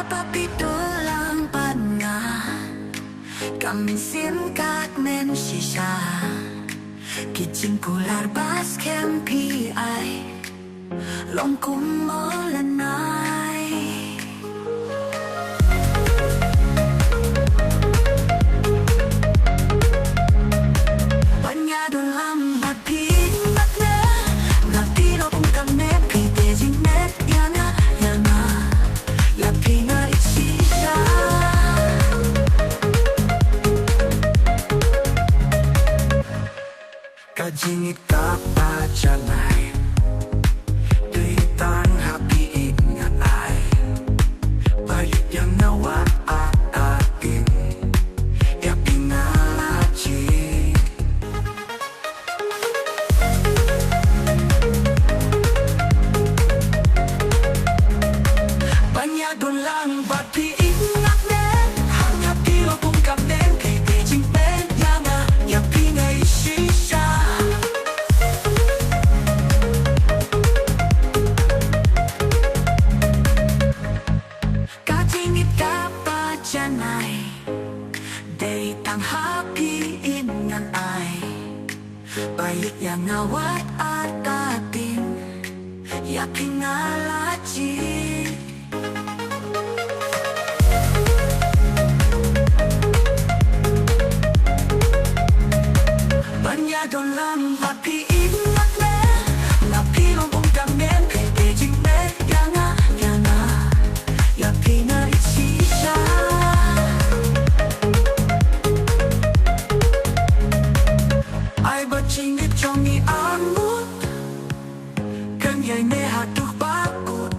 papi tulang padna kami sim kat men shisha kitchen pular bas kempi ai long kum molanai banya dalam hati makna ngati lo pun kami pite jinet yana yana ya pina isisha kajingit kapacanay tuitang happy ingat ay bayit yang nawa at atin ya pinalachi banyado lang bati ingat ne hanya pilo pun kamen kay Beijing pen yana ya pinay shisha kajingit kapacanay day tang happy ingat ay bayit yang ngawat at atin ya pinalachi banyado lang happy ingat ne napilong pong kamen kay Beijing men yana yana ya pinay shisha ay bachingit chongi angut kanyay ne hatuk bakut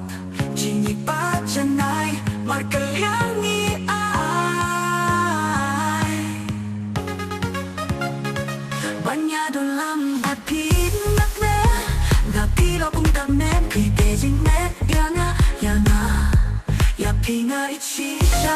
jingit pacanay markalyangi ay banyado lang happy ingat ne napilo pong kamen kay Beijing men yana yana ya pinay shisha